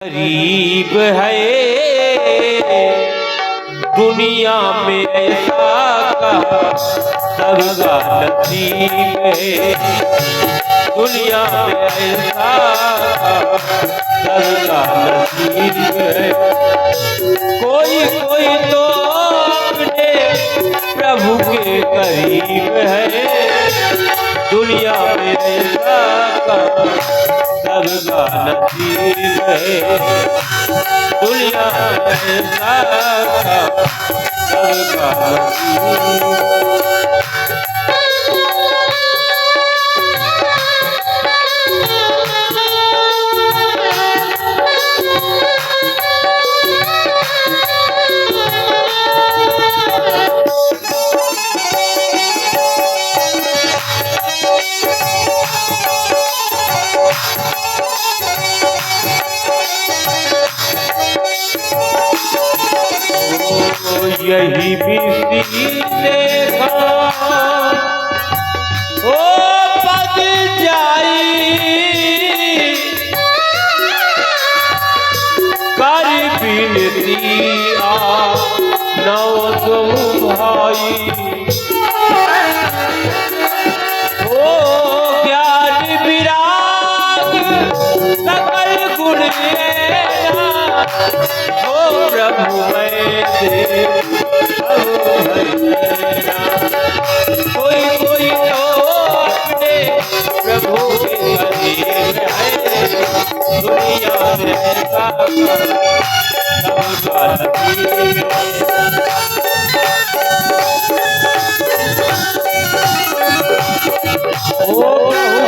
गरीब है दुनिया में ऐसा का सबका नसीब है। दुनिया में ऐसा सबका नसीब है। कोई कोई तो अपने प्रभु के करीब है। दुनिया में ऐसा का सबका नसीब है। दुनिया में ऐसा का सबका नसीब है। यही भी सीने का ओ पद जाई कर बिनती आ नौ दो भाई। ओ ज्ञान विराग सकल गुण लेना ओ प्रभु मैं दे कोई कोई तो अपने प्रभु के करीब है। दुनिया में ऐसा सबका नसीब है। ओ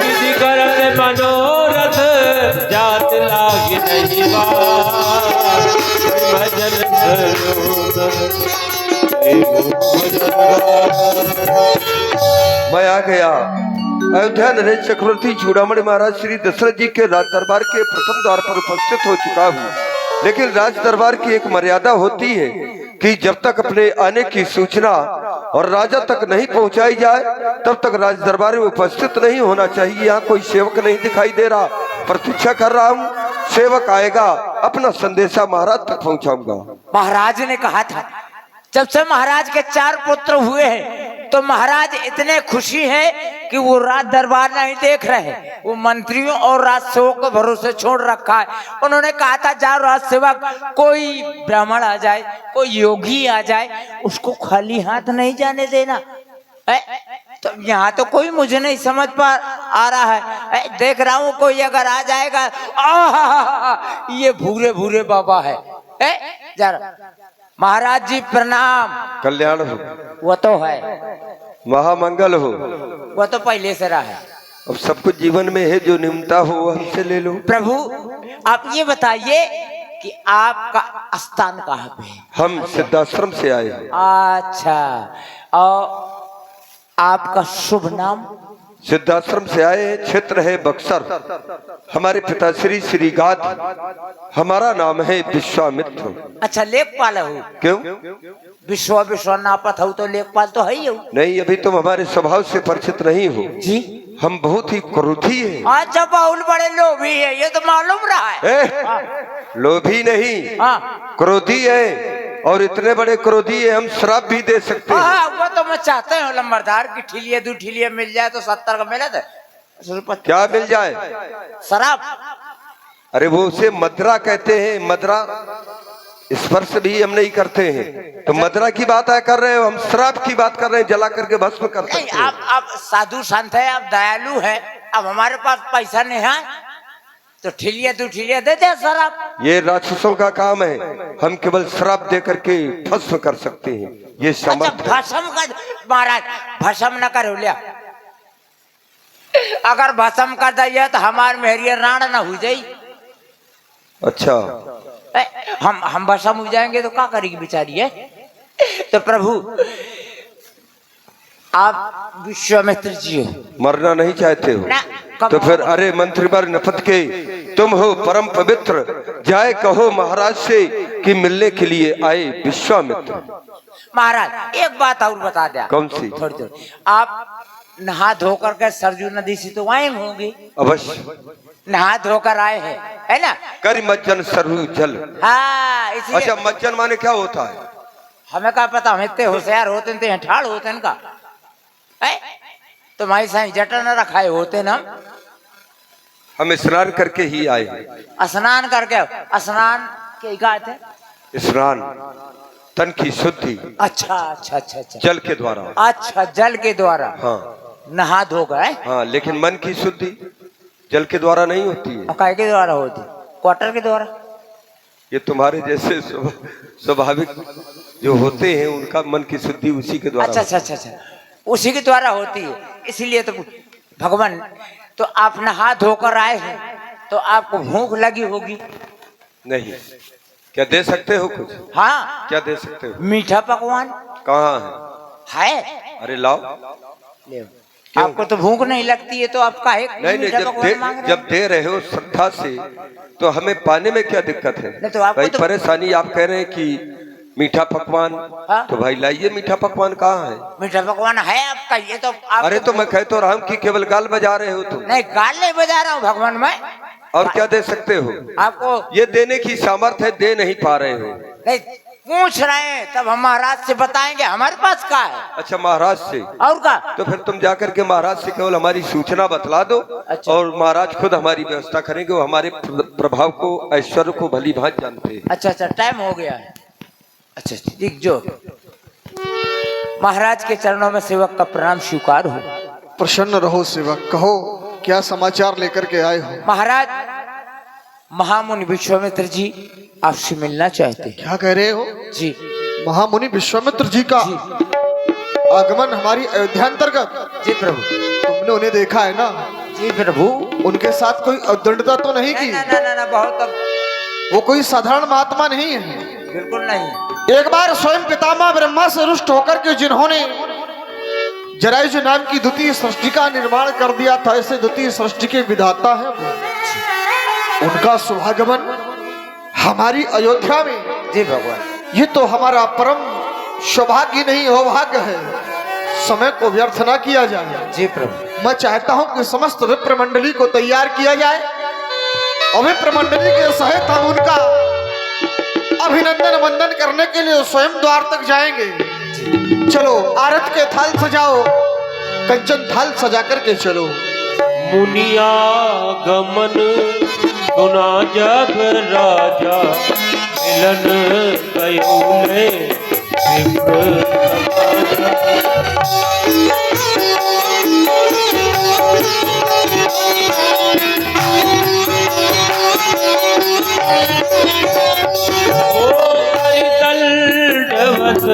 विधि करत मनोरथ जात लाग नहीं बार। भजन मैं आ गया। अयोध्या नरेश चक्रवर्ती चूड़ामणि महाराज श्री दशरथ जी के राज दरबार के प्रथम द्वार पर उपस्थित हो चुका हूँ। लेकिन राज दरबार की एक मर्यादा होती है कि जब तक अपने आने की सूचना और राजा तक नहीं पहुंचाई जाए तब तक राज दरबार में उपस्थित नहीं होना चाहिए। यहाँ कोई सेवक नहीं दिखाई दे रहा। प्रतीक्षा कर रहा हूँ, सेवक आएगा, अपना संदेशा महाराज तक पहुंचाऊंगा। महाराज ने कहा था जब से महाराज के 4 पुत्र हुए हैं तो महाराज इतने खुशी है कि वो राज दरबार नहीं देख रहे। वो मंत्रियों और राज सेवक को भरोसे छोड़ रखा है। उन्होंने कहा था जाओ राज सेवक, कोई ब्राह्मण आ जाए, कोई योगी आ जाए, उसको खाली हाथ नहीं जाने देना। तो यहाँ तो कोई मुझे नहीं समझ पा आ रहा है। देख रहा हूँ कोई अगर आ जाएगा, ये भूरे भूरे बाबा है। जरा महाराज जी प्रणाम। कल्याण हो। वो तो है, महामंगल हो। वो तो पहले से रहा है। अब सब कुछ जीवन में है, जो निम्नता हो वो हमसे ले लो। प्रभु आप ये बताइए कि आपका स्थान कहाँ पे है? हम सिद्धाश्रम से आए हैं। अच्छा, और आपका शुभ नाम? सिद्धाश्रम से आए हैं, क्षेत्र है बक्सर। हमारे पिताश्री श्री गाद, हमारा नाम है विश्वामित्र। अच्छा, लेखपाल हो? क्यों? विश्व नापत हो तो लेखपाल तो है ही हो। नहीं, अभी तुम हमारे स्वभाव से परिचित नहीं हो जी। हम बहुत ही क्रोधी हैं। अच्छा, बहुत बड़े लोभी है, ये तो मालूम रहा है। लोभी नहीं, क्रोधी है। और इतने बड़े क्रोधी है हम श्राप भी दे सकते हैं। वो तो मैं चाहते हूँ लंबरदार की ठीलिए 2 ठीलिए मिल जाए तो 70 का मिला था। क्या मिल जाए? शराब। अरे वो उसे मदरा कहते हैं। मदरा स्पर्श भी हम नहीं करते हैं। तो मदरा की बात है कर रहे हो, हम शराब की बात कर रहे हैं, जला करके भस्म कर सकते हैं। आप साधु संत है, आप दयालु है। अब हमारे पास पैसा नहीं है तो ठीलिया 2 ठीलिया दे दे शराब। ये राक्षसों का काम है, हम केवल शराब दे करके भस्म कर सकते हैं। ये समर्थ है। भस्म कर महाराज, भस्म न करो लिया। अगर भस्म कर दिया तो हमार मेहरिया राण न हो जाई। अच्छा, हम भस्म हो जाएंगे तो क्या करेगी बेचारी है? तो प्रभु आप विश्वामित्र जी हो? मरना नहीं चाहते हो ना, तो फिर अरे मंत्रीवर नफत के तुम हो परम पवित्र। जाए कहो महाराज से कि मिलने के लिए आए विश्वामित्र। महाराज एक बात और बता दिया। कौन सी? थोड़ी थोड़ी। आप नहा धो करके सरजू नदी से तो आए होंगे? अवश्य। नहा धोकर आए हैं, है ना? कर मज्जन सरहु जल। हाँ, इसलिए अच्छा, मज्जन माने क्या होता है? हमें क्या पता, हम इतने होशियार होते हैं, ठाड़ होते हैं का है? तो माई साईं जटा न रखाए होते ना। हम स्नान करके ही आए हैं। स्नान करके, स्नान के क्या थे? स्नान तन की शुद्धि। अच्छा अच्छा अच्छा अच्छा, जल के द्वारा। अच्छा, जल के द्वारा। हाँ नहा धो गए। हाँ, लेकिन मन की शुद्धि जल के द्वारा नहीं होती है। काय के द्वारा होती? क्वार्टर के द्वारा। ये तुम्हारे जैसे स्वाभाविक जो होते हैं उनका मन की शुद्धि उसी के द्वारा। अच्छा अच्छा अच्छा अच्छा, उसी के द्वारा होती है। इसीलिए तो भगवान, तो आप नहा धोकर आए हैं तो आपको भूख लगी होगी। नहीं, क्या दे सकते हो कुछ? हाँ, क्या दे सकते हो? मीठा पकवान कहाँ है? अरे लाओ। ले, आपको तो भूख नहीं लगती है तो आप काहे नहीं, मीठा पकवान मांग रहे हैं? जब दे रहे हो श्रद्धा से तो हमें पाने में क्या दिक्कत है? नहीं तो आपको भाई तो परेशानी आप कह रहे हैं कि मीठा पकवान। हाँ? तो भाई लाइए, मीठा पकवान कहाँ है? मीठा पकवान है आपका, ये तो आप। अरे तो मैं कह तो रहा हूँ कि केवल गाल बजा रहे हो तुम। नहीं, गाल नहीं बजा रहा हूँ भगवान मैं। और क्या दे सकते हो? आपको ये देने की सामर्थ्य है, दे नहीं पा रहे हो। नहीं पूछ रहे हैं, तब हम महाराज से बताएंगे हमारे पास क्या है। अच्छा, महाराज से? और क्या? तो फिर तुम जाकर के महाराज से केवल हमारी सूचना बतला दो। अच्छा। और महाराज खुद हमारी व्यवस्था करेंगे। वो हमारे प्रभाव को, ऐश्वर्य को भली भांति जानते हैं। अच्छा अच्छा, टाइम हो गया है। अच्छा ठीक, जो महाराज के चरणों में सेवक का प्रणाम स्वीकार हो। प्रसन्न रहो सेवक, कहो क्या समाचार लेकर के आए हो? महाराज, महामुनि विश्वामित्र जी आपसे मिलना चाहते हैं। क्या कह रहे हो? जी, महामुनि विश्वामित्र जी का आगमन हमारी अयोध्या अंतर्गत। जी प्रभु। तुमने उन्हें देखा है ना? जी प्रभु। उनके साथ कोई अदंडता तो नहीं की? ना ना ना ना, बहुत अब वो कोई साधारण महात्मा नहीं है। बिल्कुल नहीं। एक बार स्वयं पितामह ब्रह्मा से रुष्ट होकर के जिन्होंने जरायुज नाम की द्वितीय सृष्टि का निर्माण कर दिया था, ऐसे द्वितीय सृष्टि के विधाता है वो। उनका शुभागमन हमारी अयोध्या में, जी भगवान, ये तो हमारा परम सौभाग्य नहीं अभाग्य है। समय को व्यर्थ ना किया जाए। जी प्रभु। मैं चाहता हूं कि समस्त विप्र मंडली को तैयार किया जाए और विप्र मंडली के सहित हम उनका अभिनंदन वंदन करने के लिए स्वयं द्वार तक जाएंगे। चलो आरत के थाल सजाओ, कंचन थाल सजा करके चलो। मुनिया गमन सुना जब राजा, मिलन कयूले विप्र दंडवत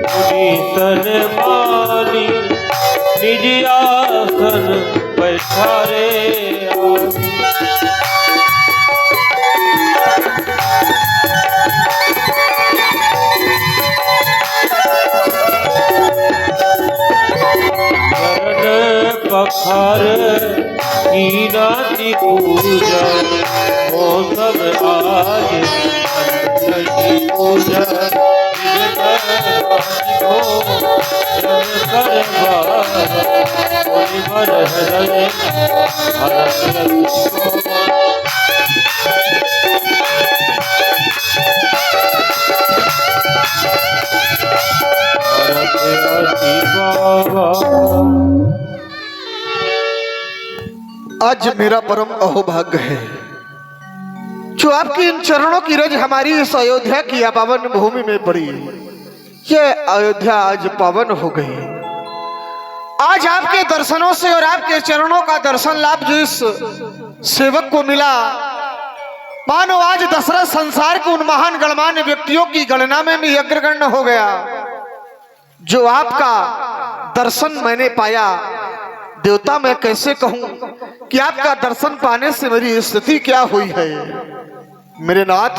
मुनि सन्मानी, निज आसन बैठारे पखार कीनाति पूजा, हो सब आज पूजा आज मेरा परम अहोभाग्य है जो आपकी इन चरणों की रज हमारी इस अयोध्या की पावन भूमि में पड़ी। ये अयोध्या आज पावन हो गई। आज आपके दर्शनों से और आपके चरणों का दर्शन लाभ जो इस सेवक को मिला, मानो आज दशरथ संसार के उन महान गणमान्य व्यक्तियों की गणना में भी अग्रगण्य हो गया। जो आपका दर्शन मैंने पाया, देवता मैं कैसे कहूं कि आपका दर्शन पाने से मेरी स्थिति क्या हुई है। मेरे नाथ,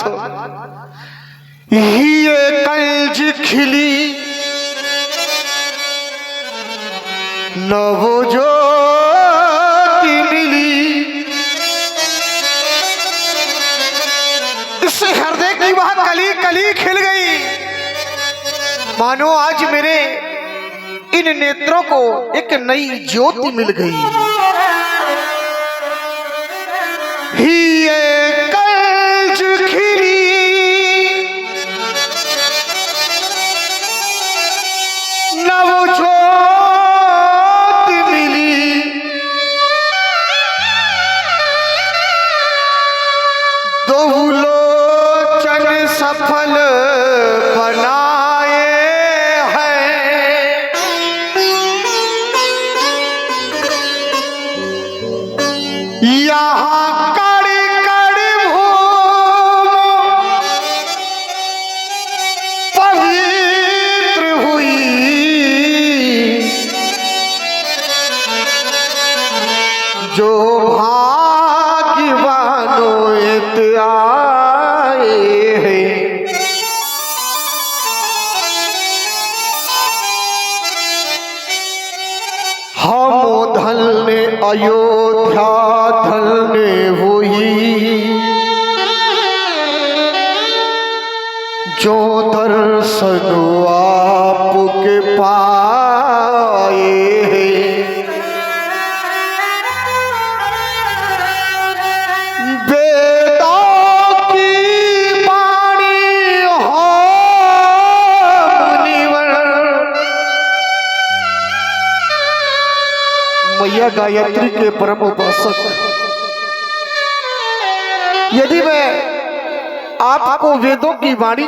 ये कंज खिली नवो ज्योति मिली, इससे हृदय की वह कली कली खिल गई। मानो आज मेरे इन नेत्रों को एक नई ज्योति मिल गई। सुलोचन सफल बनाए हैं। यहाँ कड़ी कड़ी भूमि पवित्र हुई, जो भाग्यवानों इत आए हैं। हम धन्य अयोध्या धन्य हुई, जो दर्शन आपके पाए हैं। वेदों की वाणी हो मुनिवर, मैया गायत्री के परम उपासक, यदि मैं आपको वेदों की वाणी